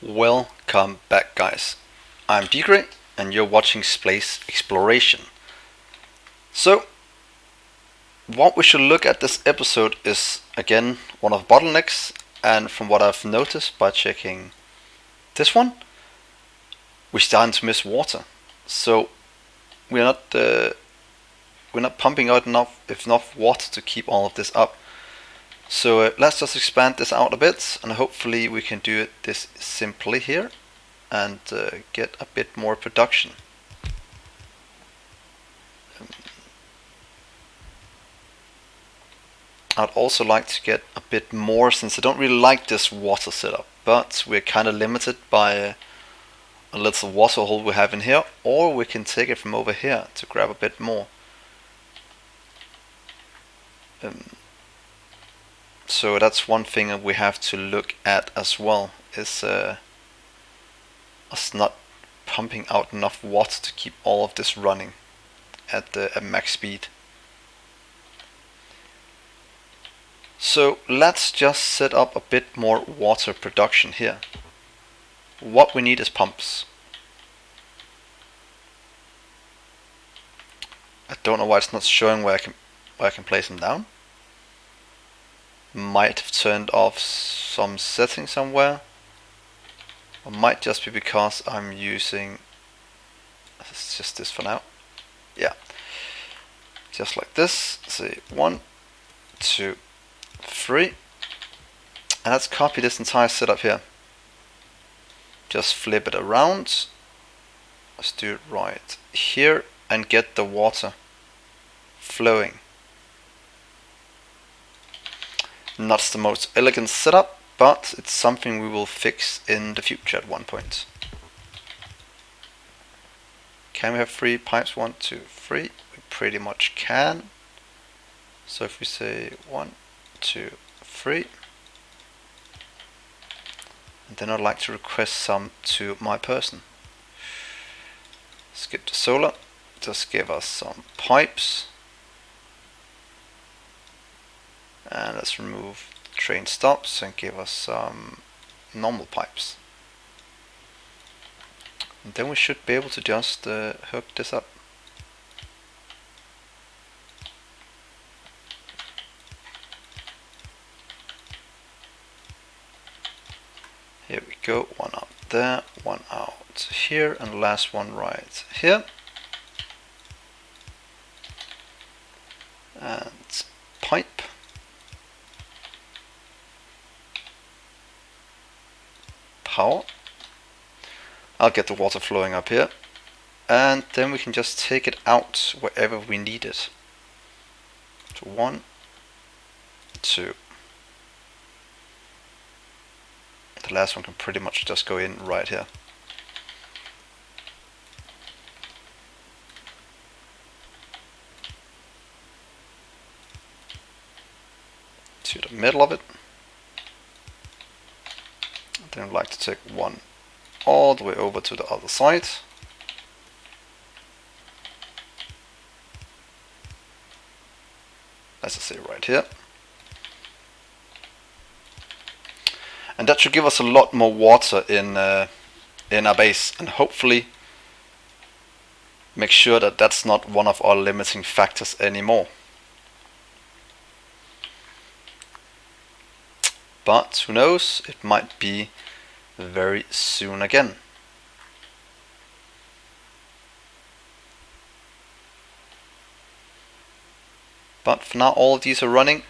Welcome back, guys. I'm Dgray and you're watching Space Exploration. So, what we should look at this episode is again one of bottlenecks, and from what I've noticed by checking this one, we're starting to miss water. So we're not pumping out enough water to keep all of this up. So let's just expand this out a bit, and hopefully we can do it this simply here and get a bit more production. I'd also like to get a bit more, since I don't really like this water setup, but we're kind of limited by a little water hole we have in here, or we can take it from over here to grab a bit more. So that's one thing that we have to look at as well, is us not pumping out enough water to keep all of this running at max speed. So let's just set up a bit more water production here. What we need is pumps. I don't know why it's not showing where I can place them down. Might have turned off some setting somewhere, or might just be because I'm using, it's just this for now, yeah, just like this. Say 1, 2, 3, and let's copy this entire setup here, just flip it around, let's do it right here and get the water flowing. Not the most elegant setup, but it's something we will fix in the future at one point. Can we have 3 pipes? 1, 2, 3. We pretty much can. So if we say 1, 2, 3, and then I'd like to request some to my person. Skip the solar. Just give us some pipes. And let's remove train stops and give us some normal pipes. And then we should be able to just hook this up. Here we go, one out there, one out here, and the last one right here. And pipe. Power. I'll get the water flowing up here, and then we can just take it out wherever we need it. So 1, 2. The last one can pretty much just go in right here. To the middle of it. Then I'd like to take one all the way over to the other side. Let's just say right here. And that should give us a lot more water in our base, and hopefully make sure that that's not one of our limiting factors anymore. But who knows, it might be very soon again. But for now, all of these are running,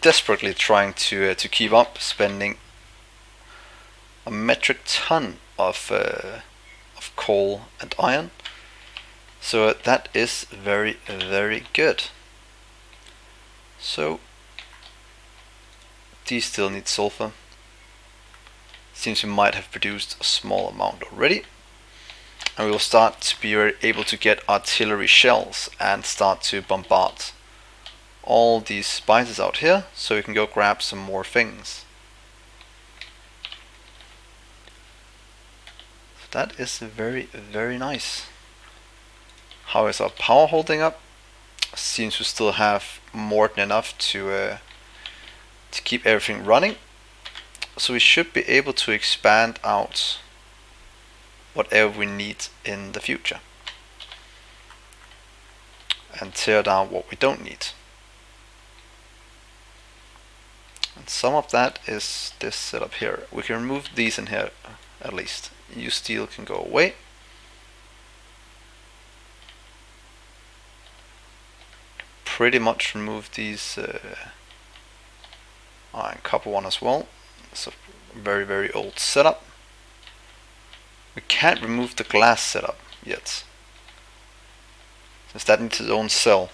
desperately trying to keep up, spending a metric ton of coal and iron. So that is very, very good. So these still need sulfur. Seems we might have produced a small amount already. And we will start to be able to get artillery shells and start to bombard all these spices out here, so we can go grab some more things. So that is very, very nice. How is our power holding up? Seems we still have more than enough to keep everything running. So we should be able to expand out whatever we need in the future and tear down what we don't need. And some of that is this setup here. We can remove these in here at least. Use steel can go away. Pretty much remove these iron copper one as well. It's a very old setup. We can't remove the glass setup yet, since that needs its own cell.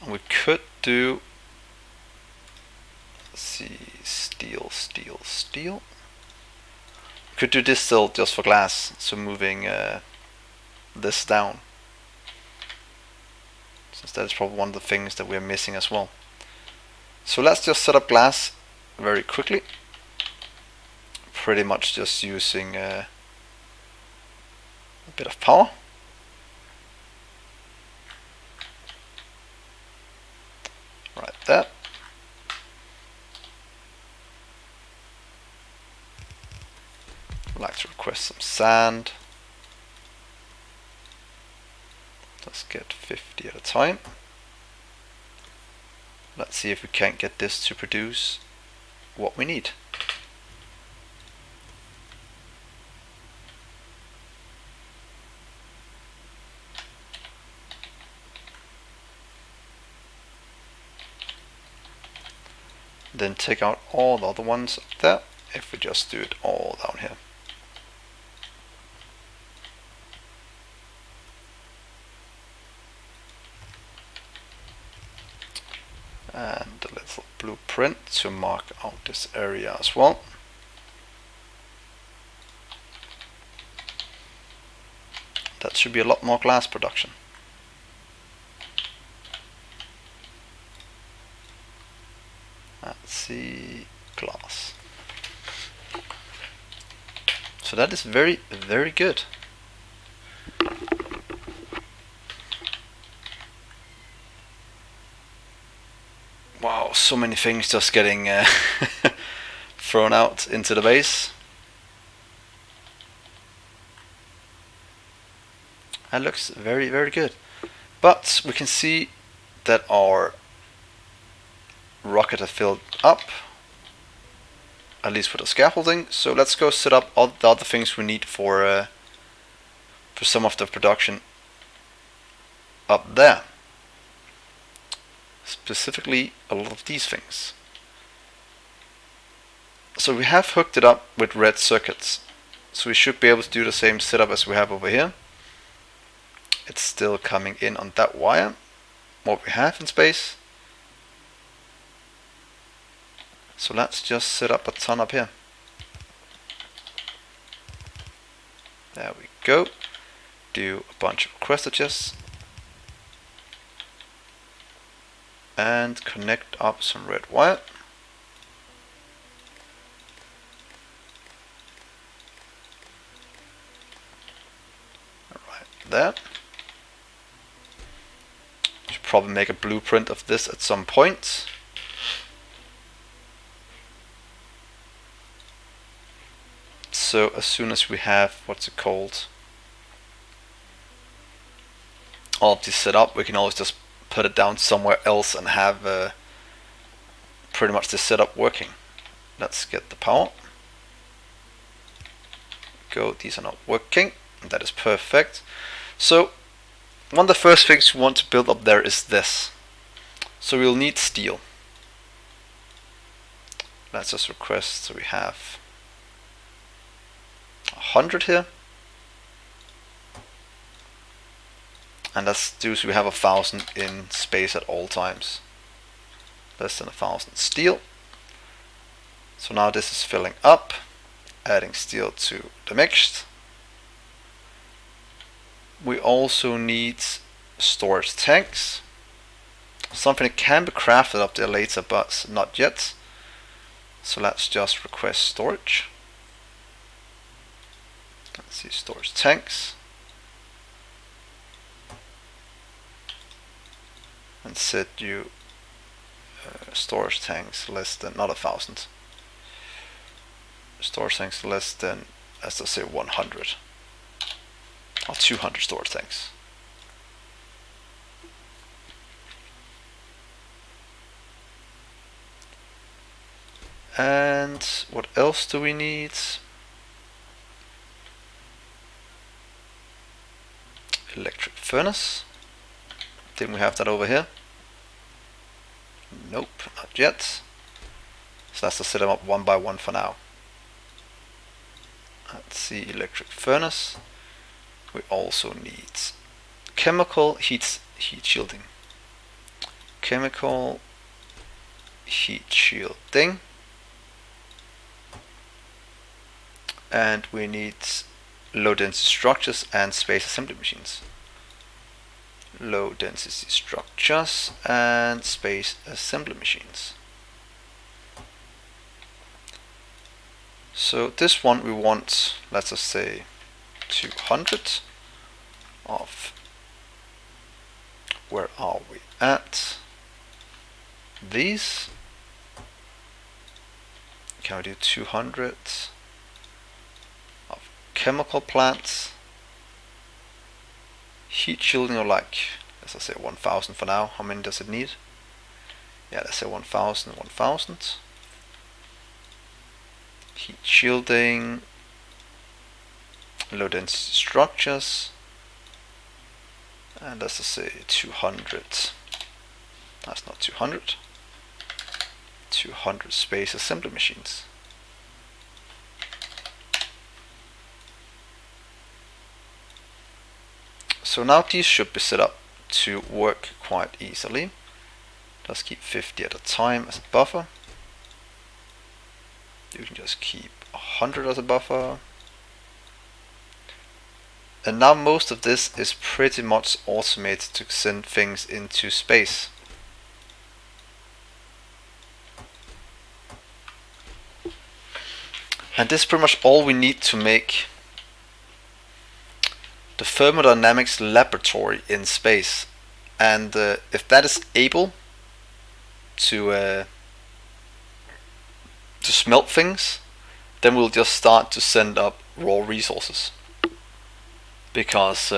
And we could do, let's see, steel. We could do this still just for glass, so moving this down, since that is probably one of the things that we're missing as well. So let's just set up glass very quickly. Pretty much just using a bit of power. Right there. I'd like to request some sand. Let's get 50 at a time. Let's see if we can't get this to produce what we need. Then take out all the other ones up there if we just do it all down here. And a little blueprint to mark out this area as well. That should be a lot more glass production. Let's see, glass. So that is very good. Wow, so many things just getting thrown out into the base. That looks very good. But we can see that our rocket has filled up, at least for the scaffolding. So let's go set up all the other things we need for some of the production up there. Specifically a lot of these things. So we have hooked it up with red circuits, so we should be able to do the same setup as we have over here. It's still coming in on that wire, what we have in space. So let's just set up a ton up here. There we go. Do a bunch of requester chests. And connect up some red wire. Right there. Should probably make a blueprint of this at some point. So as soon as we have, what's it called, all of this set up, we can always just put it down somewhere else and have pretty much the setup working. Let's get the power. Go, these are not working. That is perfect. So one of the first things we want to build up there is this. So we'll need steel. Let's just request, so we have 100 here. And let's do so we have 1,000 in space at all times. Less than 1,000 steel. So now this is filling up, adding steel to the mixed. We also need storage tanks. Something that can be crafted up there later, but not yet. So let's just request storage. Let's see, storage tanks. And set you storage tanks less than, not 1,000. storage tanks less than, let's just say 100 or 200 storage tanks. And what else do we need? Electric furnace. Didn't we have that over here? Nope, not yet. So let's just set them up one by one for now. Let's see, electric furnace. We also need chemical heat shielding. Chemical heat shielding. And we need low density structures and space assembly machines. Low density structures and space assembly machines. So this one we want, let's just say 200 of, where are we at? These. Can we do 200 of chemical plants? Heat shielding, or like, let's just say 1000 for now. How many does it need? Yeah, let's say 1000, 1000. Heat shielding, low density structures, and let's just say 200. That's not 200. 200 space assembly machines. So now these should be set up to work quite easily. Just keep 50 at a time as a buffer. You can just keep 100 as a buffer. And now most of this is pretty much automated to send things into space. And this is pretty much all we need to make the thermodynamics laboratory in space. And if that is able to smelt things, then we'll just start to send up raw resources. Because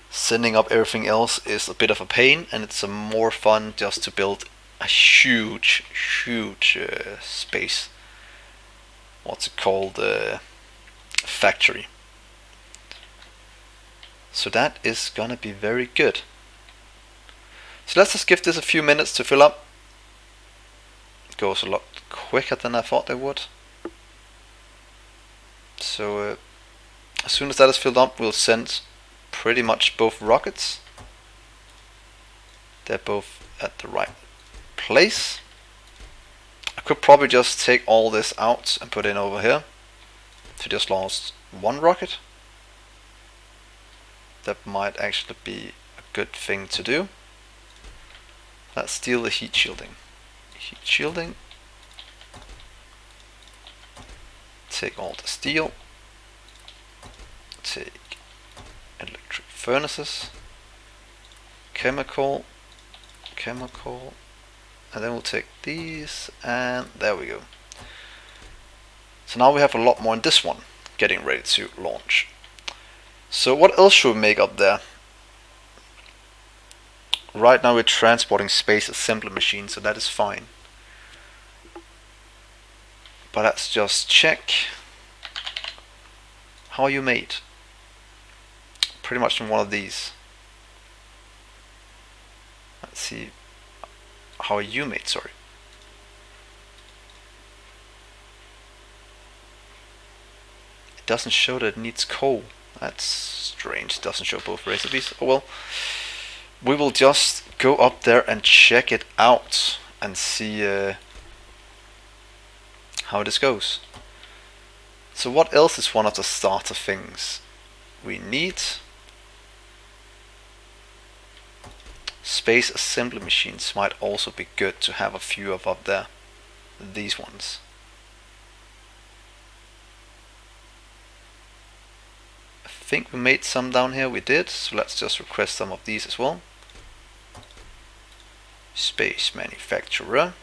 sending up everything else is a bit of a pain, and it's more fun just to build a huge space, what's it called, factory. So that is gonna be very good. So let's just give this a few minutes to fill up. It goes a lot quicker than I thought it would. So as soon as that is filled up, we'll send pretty much both rockets. They're both at the right place. I could probably just take all this out and put it in over here to just launch one rocket. That might actually be a good thing to do. Let's steal the heat shielding. Heat shielding. Take all the steel. Take electric furnaces. Chemical. Chemical. And then we'll take these, and there we go. So now we have a lot more in this one, getting ready to launch. So what else should we make up there? Right now we're transporting space assembly machines, so that is fine. But let's just check. How are you made? Pretty much in one of these. Let's see. How are you made? Sorry. It doesn't show that it needs coal. That's strange. It doesn't show both recipes. Oh well. We will just go up there and check it out and see how this goes. So what else is one of the starter things we need? Space assembly machines might also be good to have a few of up there. These ones. I think we made some down here, we did, so let's just request some of these as well. Space manufacturer.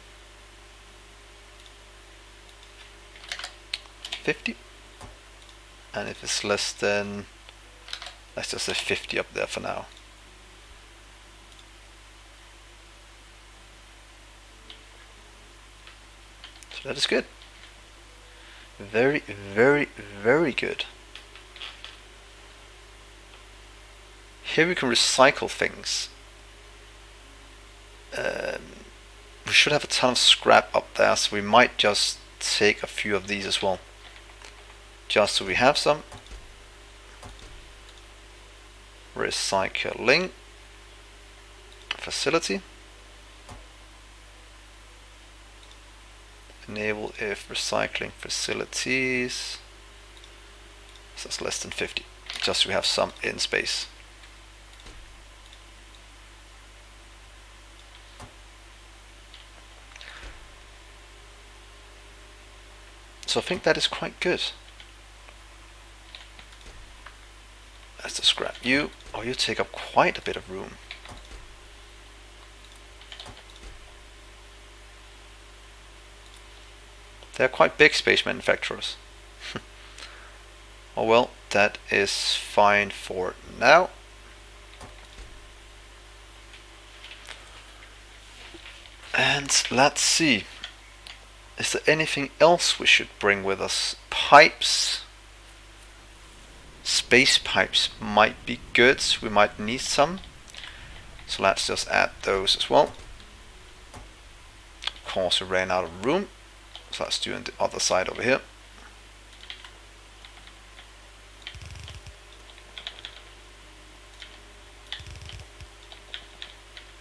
50. And if it's less than, let's just say 50 up there for now. So that is good. Very, very, very good. Here we can recycle things. We should have a ton of scrap up there, so we might just take a few of these as well. Just so we have some. Recycling facility. Enable if recycling facilities. So that's less than 50. Just so we have some in space. So I think that is quite good. Let's just scrap you. Oh, you take up quite a bit of room. They're quite big space manufacturers. Oh well, that is fine for now. And let's see. Is there anything else we should bring with us? Pipes. Space pipes might be good. We might need some. So let's just add those as well. Of course, we ran out of room. So let's do it on the other side over here.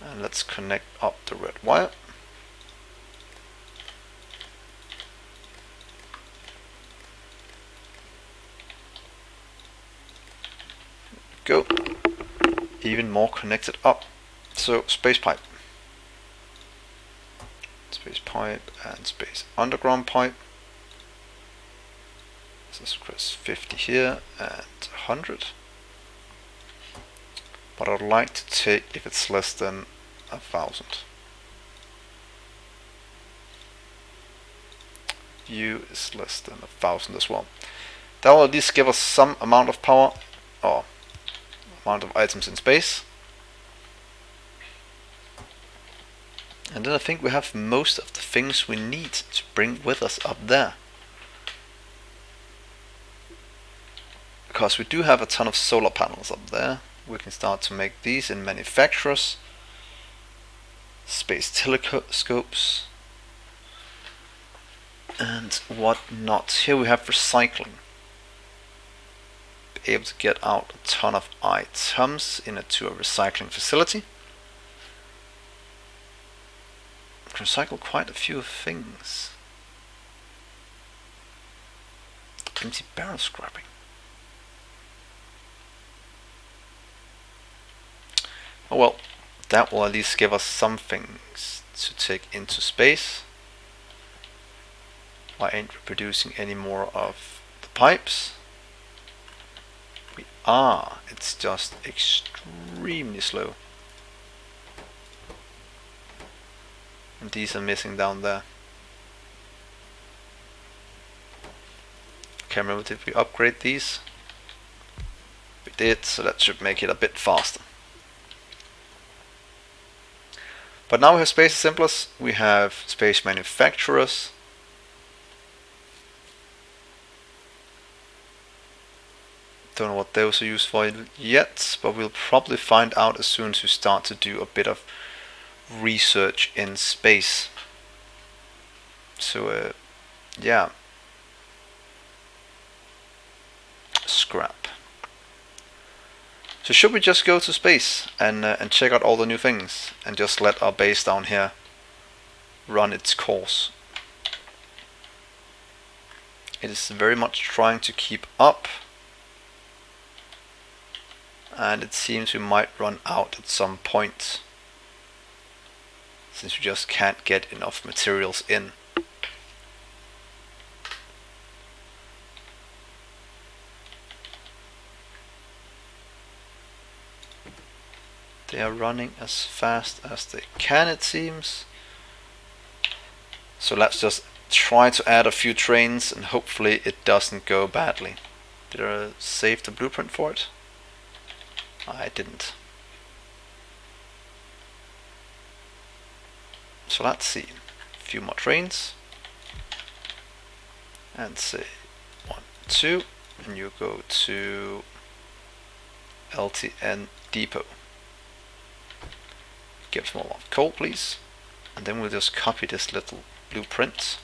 And let's connect up the red wire. Go. Even more connected up. So space pipe. Space pipe and space underground pipe. This is 50 here and 100. But I'd like to take if it's less than 1,000. U is less than 1,000 as well. That will at least give us some amount of power, or amount of items in space. And then I think we have most of the things we need to bring with us up there. Because we do have a ton of solar panels up there. We can start to make these in manufacturers. Space telescopes. And whatnot. Here we have recycling. Be able to get out a ton of items into a recycling facility. Recycle quite a few things. Empty barrel scrapping. Oh well, that will at least give us some things to take into space. I ain't reproducing any more of the pipes. We are, it's just extremely slow. And these are missing down there. Can't remember, did we upgrade these? We did, so that should make it a bit faster. But now we have space assemblers, we have space manufacturers. Don't know what those are used for yet, but we'll probably find out as soon as we start to do a bit of research in space. So yeah, scrap. So should we just go to space and check out all the new things and just let our base down here run its course? It is very much trying to keep up, and it seems we might run out at some point, since we just can't get enough materials in. They are running as fast as they can, it seems. So let's just try to add a few trains and hopefully it doesn't go badly. Did I save the blueprint for it? I didn't. So let's see. A few more trains. And say 1, 2, and you go to LTN depot. Give some more coal, please. And then we'll just copy this little blueprint.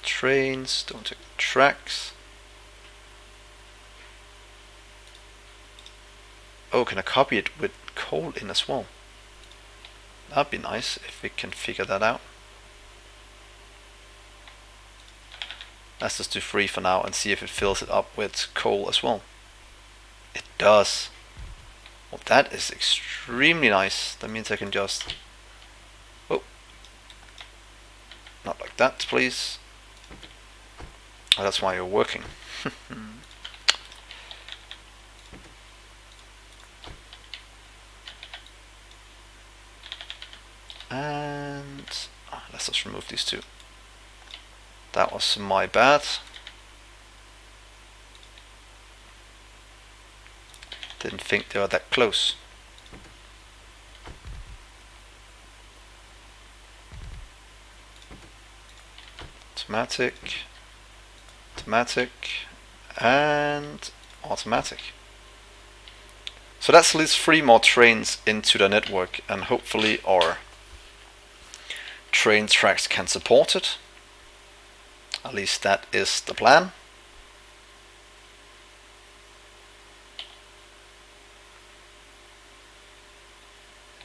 Trains, don't take the tracks. Oh, can I copy it with coal in as well? That'd be nice if we can figure that out. Let's just do 3 for now and see if it fills it up with coal as well. It does. Well, that is extremely nice. That means I can just... Oh. Not like that, please. Oh, that's why you're working. And let's just remove these two. That was my bad. Didn't think they were that close. Automatic, automatic, and automatic. So that's at least 3 more trains into the network, and hopefully our train tracks can support it. At least that is the plan.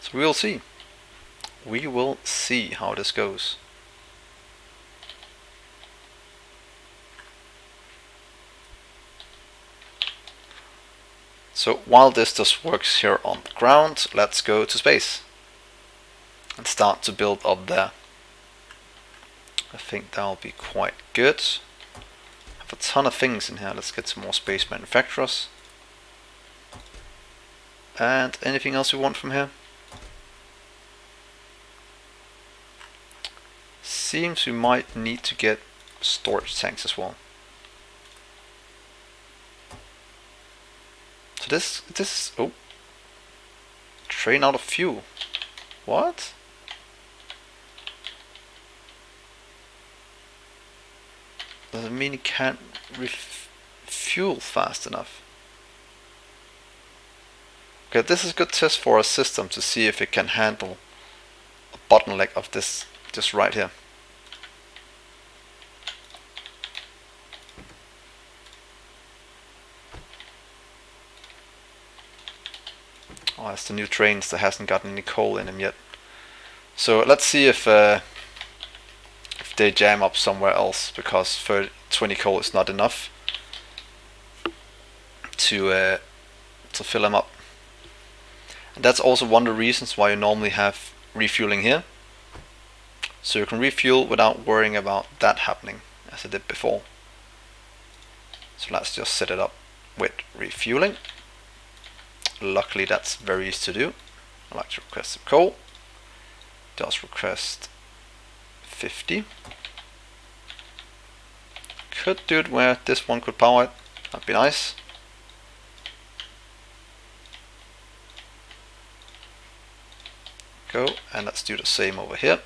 So we will see. We will see how this goes. So while this just works here on the ground, let's go to space and start to build up there. I think that'll be quite good. I have a ton of things in here. Let's get some more space manufacturers. And anything else we want from here? Seems we might need to get storage tanks as well. So this oh, train out of fuel. What? Does it mean it can't refuel fast enough? Okay, this is a good test for our system to see if it can handle a bottleneck of this just right here. Oh, that's the new trains that hasn't gotten any coal in them yet. So let's see if they jam up somewhere else, because 20 coal is not enough to fill them up. And that's also one of the reasons why you normally have refueling here. So you can refuel without worrying about that happening, as I did before. So let's just set it up with refueling. Luckily that's very easy to do. I like to request some coal. Just request 50. Could do it where this one could power it. That'd be nice. Go, and let's do the same over here.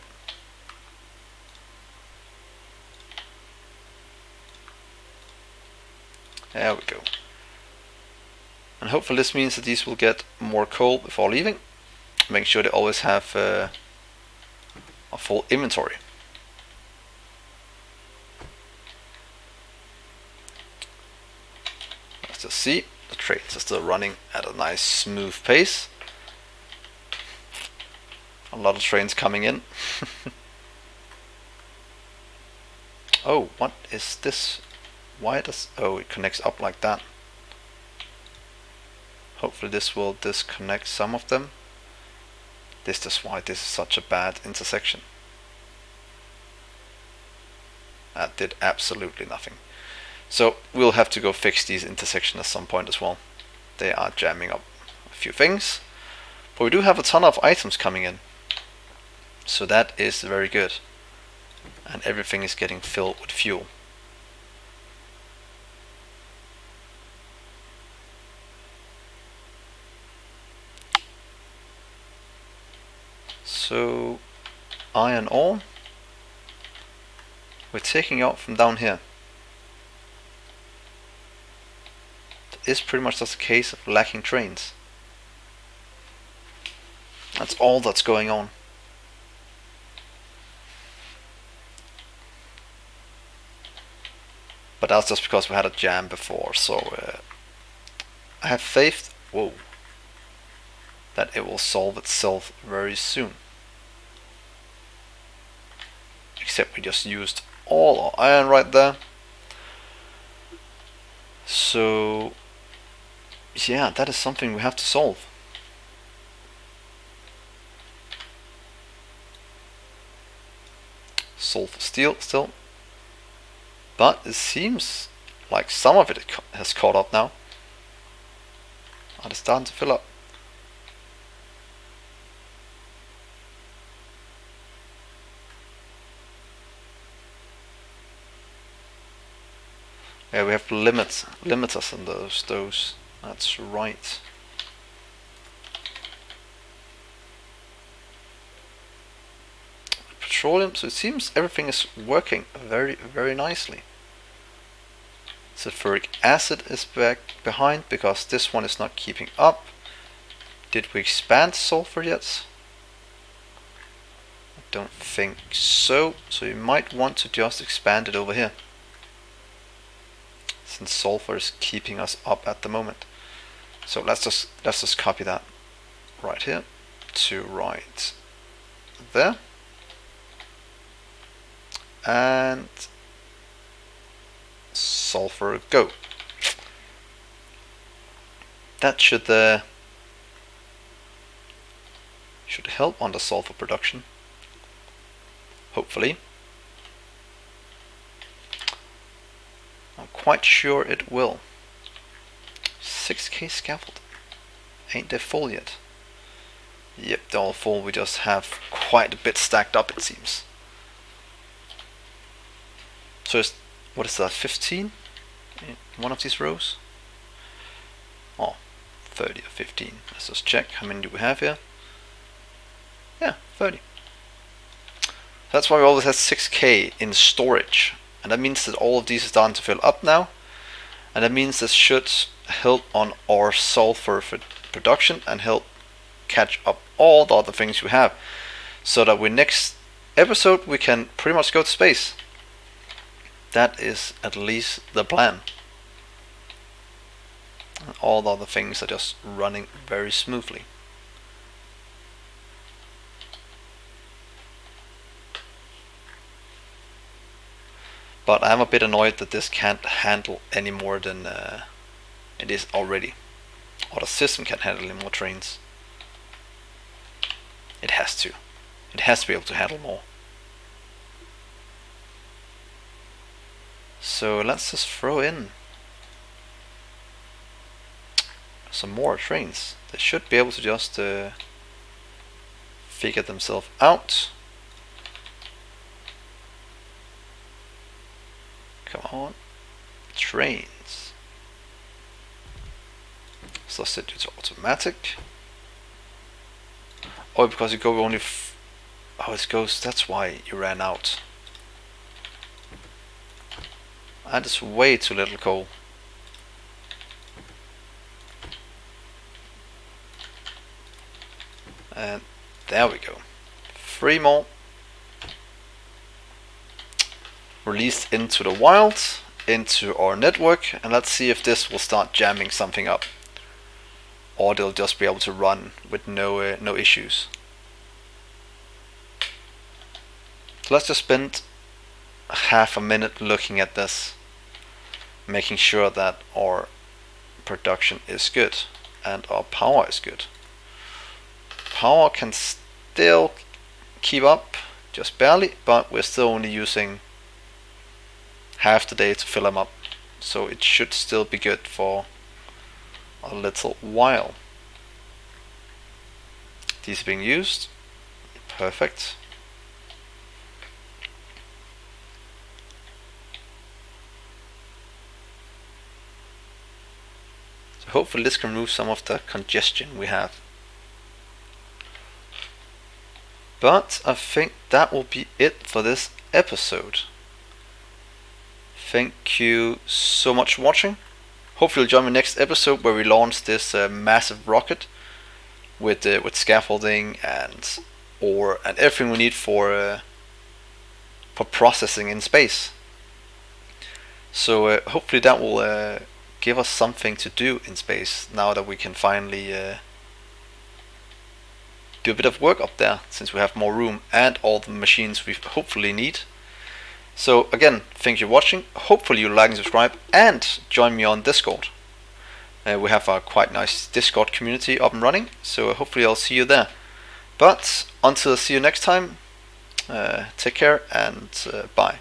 There we go. And hopefully this means that these will get more coal before leaving. Make sure they always have a full inventory. Let's just see, the trains are still running at a nice smooth pace. A lot of trains coming in. Oh, what is this? Why does... oh, it connects up like that. Hopefully this will disconnect some of them. This is why this is such a bad intersection. That did absolutely nothing. So we'll have to go fix these intersections at some point as well. They are jamming up a few things. But we do have a ton of items coming in. So that is very good. and everything is getting filled with fuel. So iron ore, we're taking out from down here. It is pretty much just a case of lacking trains. That's all that's going on. But that's just because we had a jam before, so I have faith, that it will solve itself very soon. Except we just used all our iron right there. So yeah, that is something we have to solve. Sulfur steel still. But it seems like some of it has caught up now. And it's starting to fill up. Yeah, we have to limit us on those. That's right. Petroleum, so it seems everything is working very, very nicely. Sulfuric acid is back behind because this one is not keeping up. Did we expand sulfur yet? I don't think so. So you might want to just expand it over here, since sulfur is keeping us up at the moment. So let's just copy that right here to right there, and sulfur go. That should help on the sulfur production, hopefully. I'm quite sure it will. 6k scaffold. Ain't they full yet? Yep, they're all full. We just have quite a bit stacked up, it seems. So what is that, 15 in one of these rows? Oh, 30 or 15. Let's just check. How many do we have here? Yeah, 30. That's why we always have 6k in storage. And that means that all of these are starting to fill up now. And that means this should help on our sulfur production and help catch up all the other things we have. So that we next episode we can pretty much go to space. That is at least the plan. And all the other things are just running very smoothly. But I'm a bit annoyed that this can't handle any more than it is already. Or the system can't handle any more trains. It has to. It has to be able to handle more. So let's just throw in some more trains. They should be able to just figure themselves out. Come on, trains. So set it to automatic. Oh, because you go only. Oh, it goes. That's why you ran out. And it's way too little coal. And there we go. 3 more. Released into the wild, into our network, and let's see if this will start jamming something up, or they'll just be able to run with no issues. So let's just spend half a minute looking at this, making sure that our production is good and our power is good. Power can still keep up, just barely, but we're still only using half the day to fill them up, so it should still be good for a little while. These are being used. Perfect. Hopefully this can remove some of the congestion we have. But I think that will be it for this episode. Thank you so much for watching. Hopefully you'll join me next episode where we launch this massive rocket with scaffolding and ore and everything we need for processing in space. So hopefully that will give us something to do in space now that we can finally do a bit of work up there, since we have more room and all the machines we hopefully need. So again, thank you for watching. Hopefully you like and subscribe and join me on Discord. We have a quite nice Discord community up and running, so hopefully I'll see you there. But until I see you next time, take care and bye.